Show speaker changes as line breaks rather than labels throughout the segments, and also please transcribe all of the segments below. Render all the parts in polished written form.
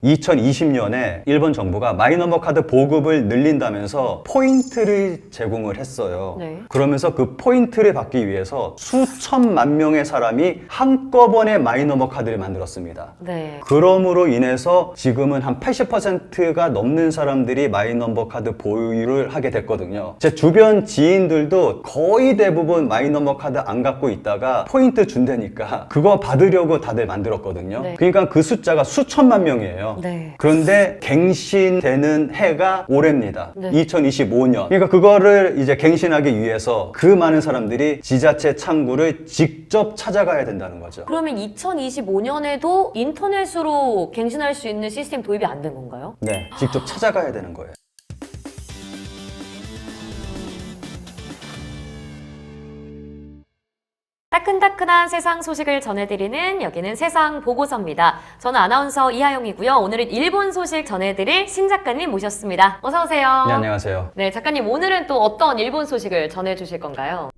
2020년에 일본 정부가 마이너버 카드 보급을 늘린다면서 포인트를 제공을 했어요.
네.
그러면서 그 포인트를 받기 위해서 수천만 명의 사람이 한꺼번에 마이너버 카드를 만들었습니다.
네.
그럼으로 인해서 지금은 한 80%가 넘는 사람들이 마이너버 카드 보유를 하게 됐거든요. 제 주변 지인들도 거의 대부분 마이너버 카드 안 갖고 있다가 포인트 준다니까 그거 받으려고 다들 만들었거든요.
네.
그러니까 그 숫자가 수천만 명이에요.
네.
그런데 갱신되는 해가 올해입니다.
네.
2025년. 그러니까 그거를 이제 갱신하기 위해서 그 많은 사람들이 지자체 창구를 직접 찾아가야 된다는 거죠.
그러면 2025년에도 인터넷으로 갱신할 수 있는 시스템 도입이 안 된 건가요?
네, 직접 찾아가야 되는 거예요.
따끈따끈한 세상 소식을 전해드리는 여기는 세상 보고서입니다. 저는 아나운서 이하영이고요. 오늘은 일본 소식 전해드릴 신 작가님 모셨습니다. 어서 오세요.
네, 안녕하세요.
네, 작가님 오늘은 또 어떤 일본 소식을 전해주실 건가요?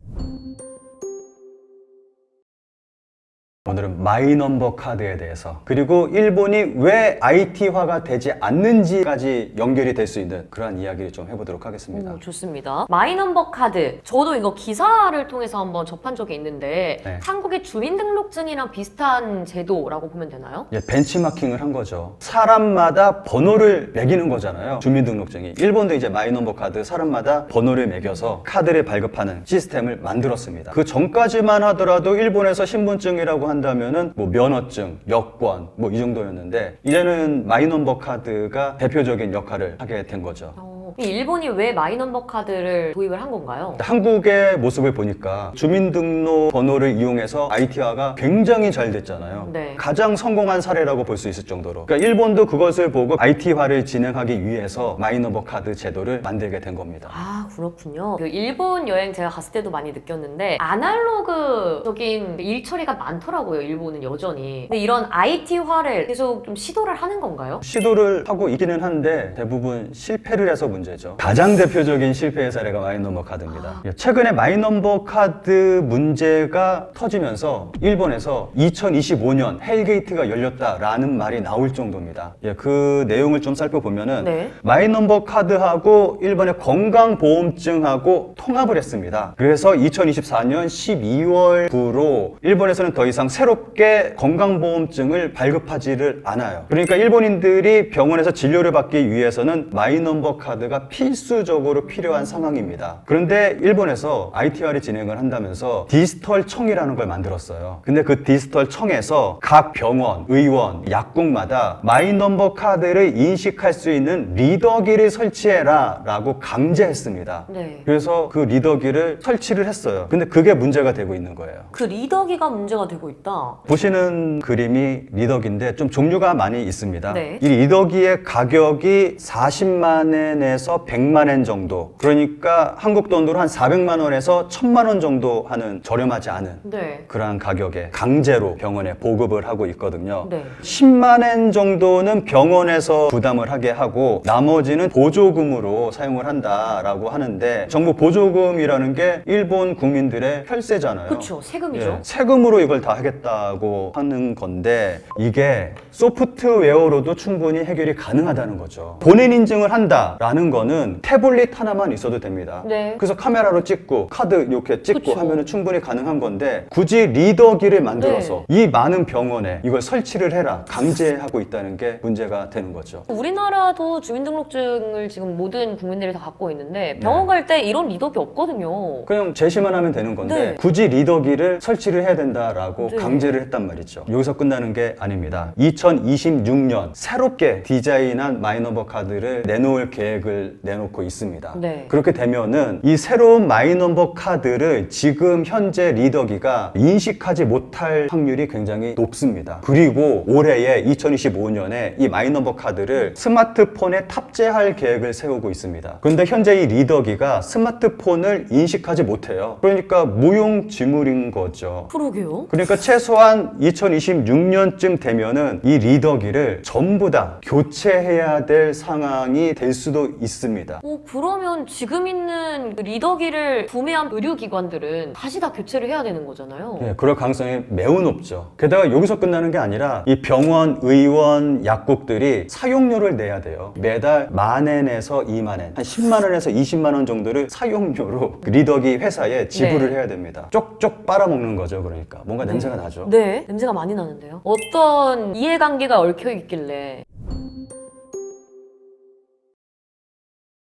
오늘은 마이넘버 카드에 대해서 그리고 일본이 왜 IT화가 되지 않는지까지 연결이 될 수 있는 그러한 이야기를 좀 해보도록 하겠습니다.
좋습니다. 마이넘버 카드. 저도 이거 기사를 통해서 한번 접한 적이 있는데
네.
한국의 주민등록증이랑 비슷한 제도라고 보면 되나요?
예, 벤치마킹을 한 거죠. 사람마다 번호를 매기는 거잖아요. 주민등록증이. 일본도 이제 마이넘버 카드 사람마다 번호를 매겨서 카드를 발급하는 시스템을 만들었습니다. 그 전까지만 하더라도 일본에서 신분증이라고 한다면은 뭐 면허증, 여권 뭐 이 정도였는데 이제는 마이넘버 카드가 대표적인 역할을 하게 된 거죠.
일본이 왜 마이넘버 카드를 도입을 한 건가요?
한국의 모습을 보니까 주민등록 번호를 이용해서 IT화가 굉장히 잘 됐잖아요.
네.
가장 성공한 사례라고 볼 수 있을 정도로. 그러니까 일본도 그것을 보고 IT화를 진행하기 위해서 마이너버 카드 제도를 만들게 된 겁니다.
아, 그렇군요. 그 일본 여행 제가 갔을 때도 많이 느꼈는데 아날로그적인 일 처리가 많더라고요, 일본은 여전히. 근데 이런 IT화를 계속 좀 시도를 하는 건가요?
시도를 하고 있기는 한데 대부분 실패를 해서 문제죠. 가장 대표적인 실패의 사례가 마이너버 카드입니다. 최근에 마이너버 카드 문제가 터지면서 일본에서 2025년 헬게이트가 열렸다라는 말이 나올 정도입니다. 그 내용을 좀 살펴보면은
네.
마이너버 카드하고 일본의 건강보험증하고 통합을 했습니다. 그래서 2024년 12월부로 일본에서는 더 이상 새롭게 건강보험증을 발급하지를 않아요. 그러니까 일본인들이 병원에서 진료를 받기 위해서는 마이넘버 카드가 필수적으로 필요한 상황입니다. 그런데 일본에서 IT화를 진행을 한다면서 디지털 청이라는 걸 만들었어요. 근데 그 디지털 청에서 각 병원, 의원, 약국마다 마이넘버 카드를 인식할 수 있는 리더기를 설치해라 라고 강제했습니다.
네.
그래서 그 리더기를 설치를 했어요. 근데 그게 문제가 되고 있는 거예요.
그 리더기가 문제가 되고 있다.
보시는 그림이 리더기인데 좀 종류가 많이 있습니다.
네.
이 리더기의 가격이 40만 엔에서 100만 엔 정도. 그러니까 한국 돈으로 한 400만 원에서 1000만 원 정도 하는 저렴하지 않은
네.
그러한 가격에 강제로 병원에 보급을 하고 있거든요.
네.
10만 엔 정도는 병원에서 부담을 하게 하고 나머지는 보조금으로 사용을 한다라고 하는데 정부 보조금이라는 게 일본 국민들의 혈세잖아요.
그렇죠. 세금이죠.
예, 세금으로 이걸 다 하겠다고 하는 건데 이게 소프트웨어로도 충분히 해결이 가능하다는 거죠. 본인 인증을 한다라는 거는 태블릿 하나만 있어도 됩니다.
네.
그래서 카메라로 찍고 카드 이렇게 찍고
그쵸.
하면은 충분히 가능한 건데 굳이 리더기를 만들어서 이 많은 병원에 이걸 설치를 해라 강제하고 있다는 게 문제가 되는 거죠.
우리나라도 주민등록증을 지금 모든 국민들이 다 갖고 있는데 병원 갈 때 이런 리더기 없거든요.
그냥 제시만 하면 되는 건데
네.
굳이 리더기를 설치를 해야 된다라고
네.
강제를 했단 말이죠. 여기서 끝나는 게 아닙니다. 2026년 새롭게 디자인한 마이너버 카드를 내놓을 계획을 내놓고 있습니다.
네.
그렇게 되면은 이 새로운 마이너버 카드를 지금 현재 리더기가 인식하지 못할 확률이 굉장히 높습니다. 그리고 올해에 2025년에 이 마이너버 카드를 스마트폰에 탑재할 계획을 세우고 있습니다. 그런데 현재 이 리더기가 스마트폰을 인식하지 못해요. 그러니까 무용지물인 거죠.
그러게요.
그러니까 최소한 2026년쯤 되면은 이 리더기를 전부 다 교체해야 될 상황이 될 수도 있습니다.
그러면 지금 있는 그 리더기를 구매한 의료기관들은 다시 다 교체를 해야 되는 거잖아요.
네, 그럴 가능성이 매우 높죠. 게다가 여기서 끝나는 게 아니라 이 병원, 의원, 약국들이 사용료를 내야 돼요. 매달 10,000엔에서 20,000엔, 한 10만 원에서 20만 원 정도를 사용료로 그 리더기 회사에 지불을
네.
해야 됩니다. 쪽쪽 빨아먹는 거죠. 그러니까 뭔가 냄새가 나죠.
네, 냄새가 많이 나는데요. 어떤 이해관계가 얽혀 있길래.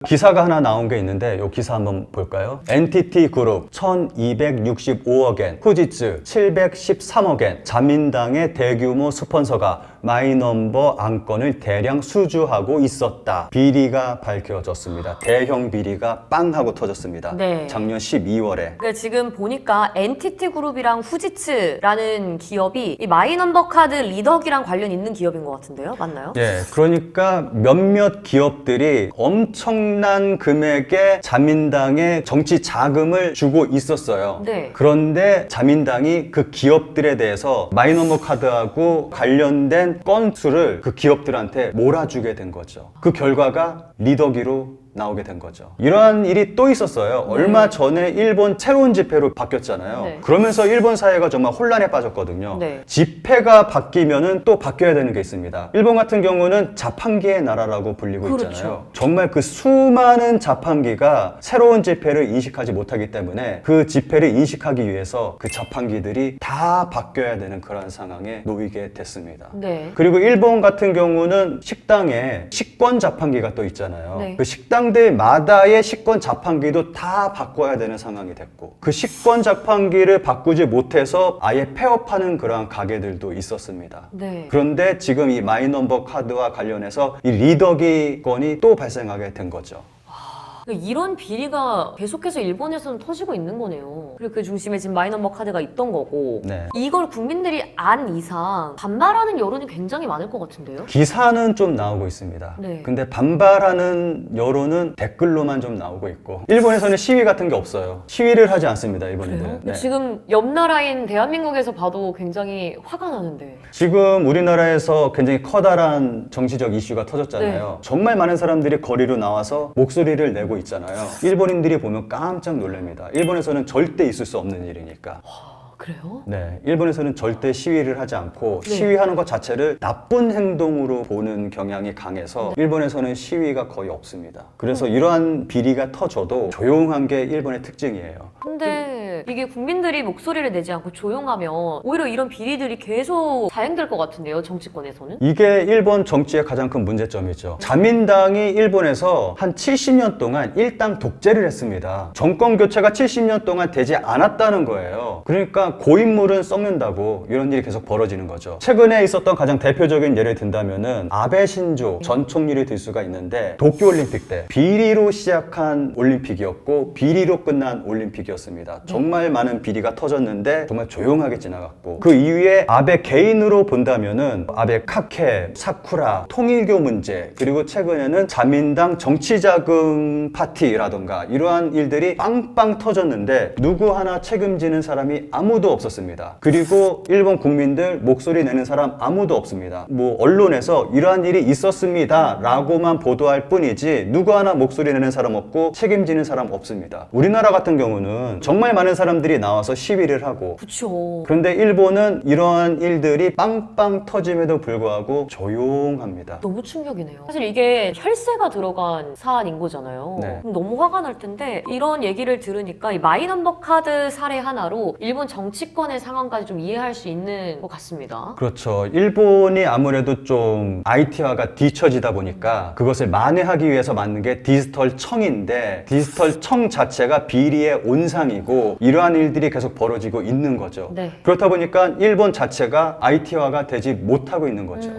기사가 하나 나온 게 있는데 이 기사 한번 볼까요? NTT 그룹 1265억엔, 후지츠 713억엔, 자민당의 대규모 스폰서가 마이넘버 안건을 대량 수주하고 있었다. 비리가 밝혀졌습니다. 대형 비리가 빵 하고 터졌습니다.
네.
작년 12월에.
그러니까 지금 보니까 NTT 그룹이랑 후지츠라는 기업이 이 마이넘버 카드 리더기랑 관련 있는 기업인 것 같은데요? 맞나요?
예, 그러니까 몇몇 기업들이 엄청난 금액의 자민당에 정치 자금을 주고 있었어요.
네.
그런데 자민당이 그 기업들에 대해서 마이너버 카드하고 관련된 건수를 그 기업들한테 몰아주게 된 거죠. 그 결과가 리더기로 나오게 된 거죠. 이러한 일이 또 있었어요. 얼마 전에 일본 새로운 지폐로 바뀌었잖아요.
네.
그러면서 일본 사회가 정말 혼란에 빠졌거든요.
네.
지폐가 바뀌면은 또 바뀌어야 되는 게 있습니다. 일본 같은 경우는 자판기의 나라라고 불리고
그렇죠.
있잖아요. 정말 그 수많은 자판기가 새로운 지폐를 인식하지 못하기 때문에 그 지폐를 인식하기 위해서 그 자판기들이 다 바뀌어야 되는 그런 상황에 놓이게 됐습니다.
네.
그리고 일본 같은 경우는 식당에 식권 자판기가 또 있잖아요.
네.
그 식당들마다의 식권 자판기도 다 바꿔야 되는 상황이 됐고, 그 식권 자판기를 바꾸지 못해서 아예 폐업하는 그러한 가게들도 있었습니다.
네.
그런데 지금 이 마이넘버 카드와 관련해서 이 리더기 건이 또 발생하게 된 거죠.
이런 비리가 계속해서 일본에서는 터지고 있는 거네요. 그리고 그 중심에 지금 마이넘버 카드가 있던 거고
네.
이걸 국민들이 안 이상 반발하는 여론이 굉장히 많을 것 같은데요?
기사는 좀 나오고 있습니다.
네.
근데 반발하는 여론은 댓글로만 좀 나오고 있고, 일본에서는 시위 같은 게 없어요. 시위를 하지 않습니다, 일본인들은. 네.
지금 옆 나라인 대한민국에서 봐도 굉장히 화가 나는데.
지금 우리나라에서 굉장히 커다란 정치적 이슈가 터졌잖아요.
네.
정말 많은 사람들이 거리로 나와서 목소리를 내고 있잖아요. 일본인들이 보면 깜짝 놀랍니다. 일본에서는 절대 있을 수 없는 일이니까.
그래요?
네, 일본에서는 절대 시위를 하지 않고
네.
시위하는 것 자체를 나쁜 행동으로 보는 경향이 강해서 일본에서는 시위가 거의 없습니다. 그래서 이러한 비리가 터져도 조용한 게 일본의 특징이에요.
근데 이게 국민들이 목소리를 내지 않고 조용하면 오히려 이런 비리들이 계속 자행될 것 같은데요, 정치권에서는?
이게 일본 정치의 가장 큰 문제점이죠. 자민당이 일본에서 한 70년 동안 일당 독재를 했습니다. 정권 교체가 70년 동안 되지 않았다는 거예요. 그러니까 고인물은 썩는다고 이런 일이 계속 벌어지는 거죠. 최근에 있었던 가장 대표적인 예를 든다면은 아베 신조 전 총리를 들 수가 있는데, 도쿄올림픽 때 비리로 시작한 올림픽이었고 비리로 끝난 올림픽이었습니다. 정말 많은 비리가 터졌는데 정말 조용하게 지나갔고, 그 이후에 아베 개인으로 본다면은 아베 카케, 사쿠라, 통일교 문제, 그리고 최근에는 자민당 정치자금 파티라던가 이러한 일들이 빵빵 터졌는데 누구 하나 책임지는 사람이 아무도 없었습니다. 그리고 일본 국민들 목소리 내는 사람 아무도 없습니다. 뭐 언론에서 이러한 일이 있었습니다 라고만 보도할 뿐이지 누구 하나 목소리 내는 사람 없고 책임지는 사람 없습니다. 우리나라 같은 경우는 정말 많은 사람들이 나와서 시위를 하고,
그쵸.
그런데 일본은 이러한 일들이 빵빵 터짐에도 불구하고 조용합니다.
너무 충격이네요. 사실 이게 혈세가 들어간 사안인 거잖아요.
네.
그럼 너무 화가 날 텐데 이런 얘기를 들으니까 이 마이넘버 카드 사례 하나로 일본 정치권의 상황까지 좀 이해할 수 있는 것 같습니다.
그렇죠. 일본이 아무래도 좀 IT화가 뒤처지다 보니까 그것을 만회하기 위해서 만든 게 디지털 청인데, 디지털 청 자체가 비리의 온상이고 이러한 일들이 계속 벌어지고 있는 거죠.
네.
그렇다 보니까 일본 자체가 IT화가 되지 못하고 있는 거죠.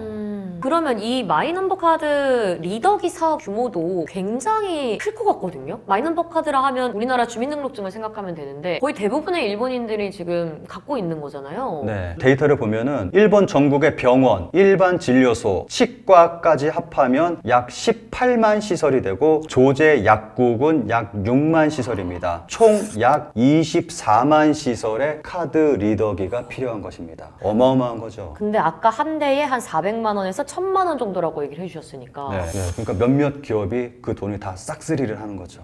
그러면 이 마이넘버 카드 리더기 사업 규모도 굉장히 클 것 같거든요. 마이넘버 카드라 하면 우리나라 주민등록증을 생각하면 되는데 거의 대부분의 일본인들이 지금 갖고 있는 거잖아요.
네, 데이터를 보면은 일본 전국의 병원, 일반 진료소, 치과까지 합하면 약 18만 시설이 되고 조제 약국은 약 6만 시설입니다. 총 약 24만 시설의 카드 리더기가 필요한 것입니다. 어마어마한 거죠.
근데 아까 한 대에 한 400만 원에서 1,000만 원 정도라고 얘기를 해주셨으니까.
네, 그러니까 몇몇 기업이 그 돈을 다 싹쓸이를 하는 거죠.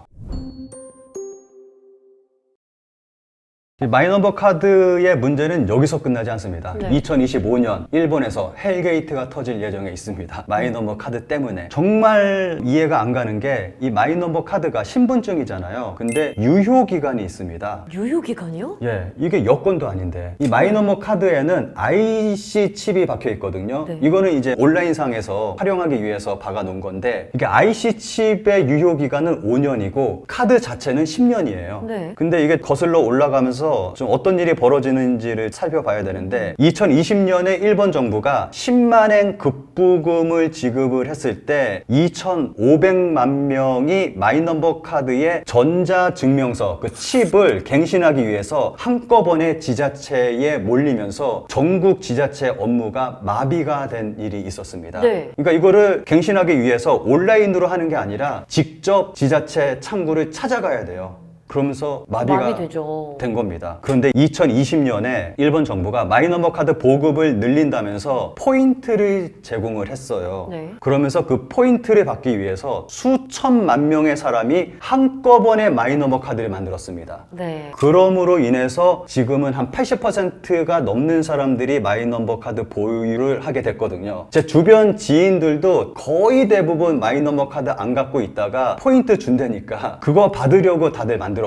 이 마이너버 카드의 문제는 여기서 끝나지 않습니다.
네.
2025년 일본에서 헬게이트가 터질 예정에 있습니다. 마이너버 카드 때문에. 정말 이해가 안 가는 게 이 마이너버 카드가 신분증이잖아요. 근데 유효기간이 있습니다.
유효기간이요?
예, 이게 여권도 아닌데 이 마이너버 카드에는 IC 칩이 박혀 있거든요.
네.
이거는 이제 온라인상에서 활용하기 위해서 박아 놓은 건데 이게 IC 칩의 유효 기간은 5년이고 카드 자체는 10년이에요.
네.
근데 이게 거슬러 올라가면서 좀 어떤 일이 벌어지는지를 살펴봐야 되는데 2020년에 일본 정부가 10만엔 급부금을 지급을 했을 때 2,500만 명이 마이너버 카드의 전자증명서 그 칩을 갱신하기 위해서 한꺼번에 지자체에 몰리면서 전국 지자체 업무가 마비가 된 일이 있었습니다.
네.
그러니까 이거를 갱신하기 위해서 온라인으로 하는 게 아니라 직접 지자체 창구를 찾아가야 돼요. 그러면서 마비가
되죠.
된 겁니다. 그런데 2020년에 일본 정부가 마이너버 카드 보급을 늘린다면서 포인트를 제공을 했어요.
네.
그러면서 그 포인트를 받기 위해서 수천만 명의 사람이 한꺼번에 마이너버 카드를 만들었습니다.
네.
그럼으로 인해서 지금은 한 80%가 넘는 사람들이 마이너버 카드 보유를 하게 됐거든요. 제 주변 지인들도 거의 대부분 마이너버 카드 안 갖고 있다가 포인트 준다니까 그거 받으려고 다들 만들었거든요.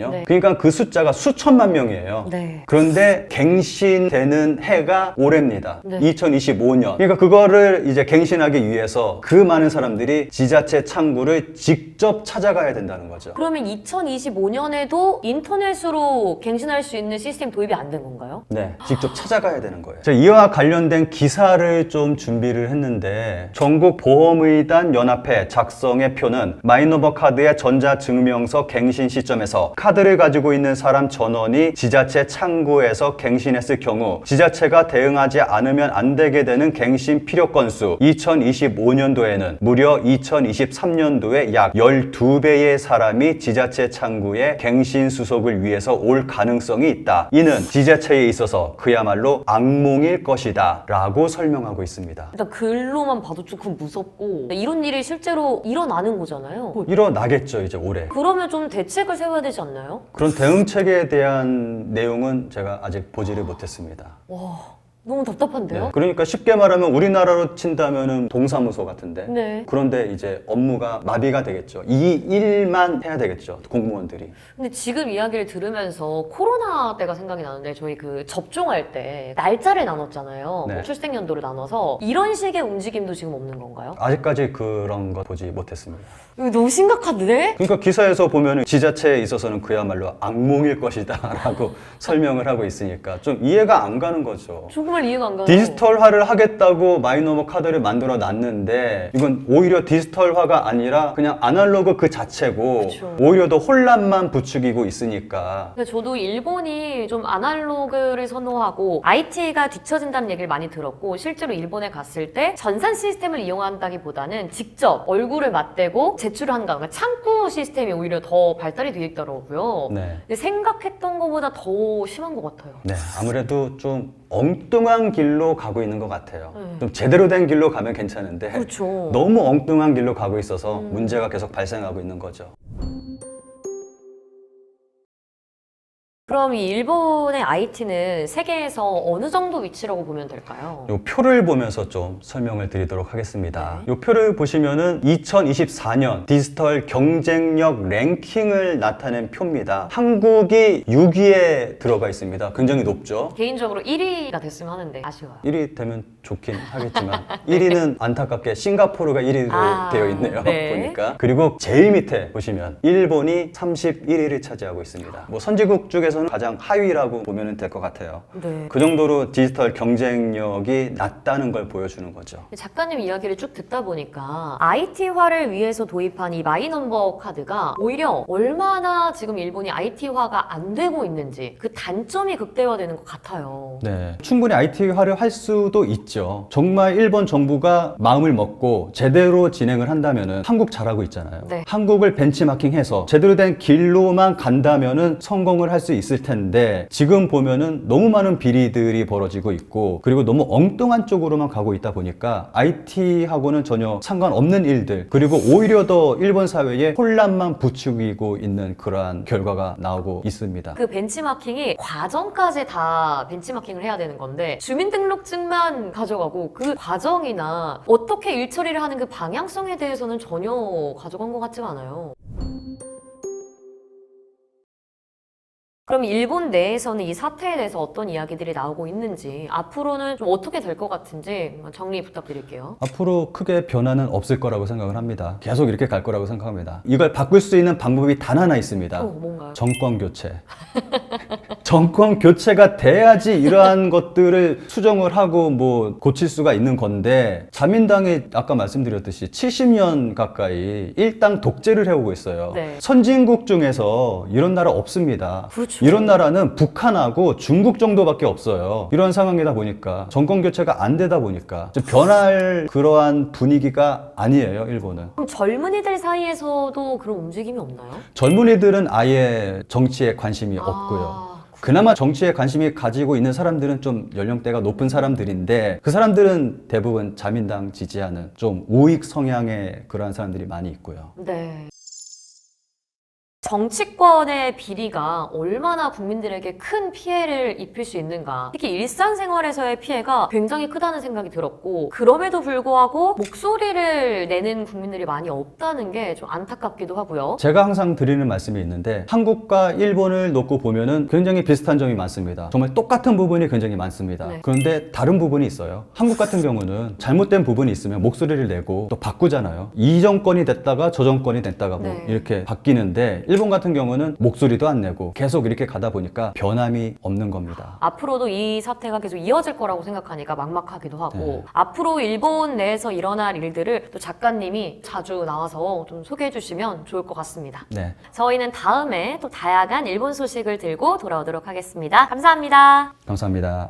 네.
그러니까 그 숫자가 수천만 명이에요.
네.
그런데 갱신되는 해가 올해입니다.
네.
2025년. 그러니까 그거를 이제 갱신하기 위해서 그 많은 사람들이 지자체 창구를 직접 찾아가야 된다는 거죠.
그러면 2025년에도 인터넷으로 갱신할 수 있는 시스템 도입이 안 된 건가요?
네, 직접 찾아가야 되는 거예요. 제가 이와 관련된 기사를 좀 준비를 했는데 전국 보험의단 연합회 작성의 표는 마이너버 카드의 전자증명서 갱신 시점에서 카드를 가지고 있는 사람 전원이 지자체 창구에서 갱신했을 경우 지자체가 대응하지 않으면 안 되게 되는 갱신 필요 건수 2025년도에는 무려 2023년도에 약 12배의 사람이 지자체 창구에 갱신 수속을 위해서 올 가능성이 있다. 이는 지자체에 있어서 그야말로 악몽일 것이다 라고 설명하고 있습니다.
일단 글로만 봐도 조금 무섭고 이런 일이 실제로 일어나는 거잖아요.
일어나겠죠 이제 올해.
그러면 좀 대책을 세워야 되지 않나요?
그런 대응책에 대한 내용은 제가 아직 보지를 못했습니다.
와, 너무 답답한데요?
네, 그러니까 쉽게 말하면 우리나라로 친다면은 동사무소 같은데
네.
그런데 이제 업무가 마비가 되겠죠. 이 일만 해야 되겠죠. 공무원들이.
근데 지금 이야기를 들으면서 코로나 때가 생각이 나는데 저희 그 접종할 때 날짜를 나눴잖아요.
네.
뭐 출생연도를 나눠서 이런 식의 움직임도 지금 없는 건가요?
아직까지 그런 거 보지 못했습니다.
이거 너무 심각한데?
그러니까 기사에서 보면은 지자체에 있어서는 그야말로 악몽일 것이다 라고 설명을 하고 있으니까 좀 이해가 안 가는 거죠.
정말 이해가 안 가요.
디지털화를 하겠다고 마이너버 카드를 만들어 놨는데 이건 오히려 디지털화가 아니라 그냥 아날로그 그 자체고
그쵸.
오히려 더 혼란만 부추기고 있으니까.
근데 저도 일본이 좀 아날로그를 선호하고 IT가 뒤처진다는 얘기를 많이 들었고 실제로 일본에 갔을 때 전산 시스템을 이용한다기보다는 직접 얼굴을 맞대고 제출을 한다. 그러니까 창구 시스템이 오히려 더 발달이 되어 있더라고요.
네.
근데 생각했던 것보다 더 심한 것 같아요.
네, 아무래도 좀 엉뚱한 길로 가고 있는 것 같아요.
네.
좀 제대로 된 길로 가면 괜찮은데
그렇죠.
너무 엉뚱한 길로 가고 있어서 문제가 계속 발생하고 있는 거죠.
그럼 이 일본의 IT는 세계에서 어느 정도 위치라고 보면 될까요?
이 표를 보면서 좀 설명을 드리도록 하겠습니다. 이 표를 보시면은 2024년 디지털 경쟁력 랭킹을 나타낸 표입니다. 한국이 6위에 들어가 있습니다. 굉장히 높죠.
개인적으로 1위가 됐으면 하는데 아쉬워요.
1위 되면 좋긴 하겠지만 1위는 안타깝게 싱가포르가 1위로 되어 있네요.
네.
보니까. 그리고 제일 밑에 보시면 일본이 31위를 차지하고 있습니다. 뭐 선진국 중에서는 가장 하위라고 보면 될 것 같아요.
네.
그 정도로 디지털 경쟁력이 낮다는 걸 보여주는 거죠.
작가님 이야기를 쭉 듣다 보니까 IT화를 위해서 도입한 이 마이넘버 카드가 오히려 얼마나 지금 일본이 IT화가 안 되고 있는지 그 단점이 극대화되는 것 같아요.
네, 충분히 IT화를 할 수도 있죠. 정말 일본 정부가 마음을 먹고 제대로 진행을 한다면은 한국 잘하고 있잖아요.
네.
한국을 벤치마킹해서 제대로 된 길로만 간다면은 성공을 할 수 있을 있을 텐데 지금 보면은 너무 많은 비리들이 벌어지고 있고 그리고 너무 엉뚱한 쪽으로만 가고 있다 보니까 IT하고는 전혀 상관없는 일들 그리고 오히려 더 일본 사회에 혼란만 부추기고 있는 그러한 결과가 나오고 있습니다.
그 벤치마킹이 과정까지 다 벤치마킹을 해야 되는 건데 주민등록증만 가져가고 그 과정이나 어떻게 일 처리를 하는 그 방향성에 대해서는 전혀 가져간 것 같지가 않아요. 그럼 일본 내에서는 이 사태에 대해서 어떤 이야기들이 나오고 있는지 앞으로는 좀 어떻게 될 것 같은지 정리 부탁드릴게요.
앞으로 크게 변화는 없을 거라고 생각을 합니다. 계속 이렇게 갈 거라고 생각합니다. 이걸 바꿀 수 있는 방법이 단 하나 있습니다.
뭔가요?
정권 교체. 정권 교체가 돼야지 이러한 것들을 수정을 하고 뭐 고칠 수가 있는 건데 자민당이 아까 말씀드렸듯이 70년 가까이 일당 독재를 해오고 있어요.
네.
선진국 중에서 이런 나라 없습니다.
그렇죠.
이런 나라는 북한하고 중국 정도밖에 없어요. 이런 상황이다 보니까 정권 교체가 안 되다 보니까 변할 그러한 분위기가 아니에요, 일본은.
그럼 젊은이들 사이에서도 그런 움직임이 없나요?
젊은이들은 아예 정치에 관심이 없고요. 그나마 정치에 관심이 가지고 있는 사람들은 좀 연령대가 높은 사람들인데 그 사람들은 대부분 자민당 지지하는 좀 우익 성향의 그러한 사람들이 많이 있고요.
네. 정치권의 비리가 얼마나 국민들에게 큰 피해를 입힐 수 있는가. 특히 일상생활에서의 피해가 굉장히 크다는 생각이 들었고 그럼에도 불구하고 목소리를 내는 국민들이 많이 없다는 게 좀 안타깝기도 하고요.
제가 항상 드리는 말씀이 있는데 한국과 일본을 놓고 보면은 굉장히 비슷한 점이 많습니다. 정말 똑같은 부분이 굉장히 많습니다.
네.
그런데 다른 부분이 있어요. 한국 같은 경우는 잘못된 부분이 있으면 목소리를 내고 또 바꾸잖아요. 이 정권이 됐다가 저 정권이 됐다가 뭐
네.
이렇게 바뀌는데 일본 같은 경우는 목소리도 안 내고 계속 이렇게 가다 보니까 변함이 없는 겁니다.
앞으로도 이 사태가 계속 이어질 거라고 생각하니까 막막하기도 하고
네.
앞으로 일본 내에서 일어날 일들을 또 작가님이 자주 나와서 좀 소개해 주시면 좋을 것 같습니다.
네.
저희는 다음에 또 다양한 일본 소식을 들고 돌아오도록 하겠습니다. 감사합니다.
감사합니다.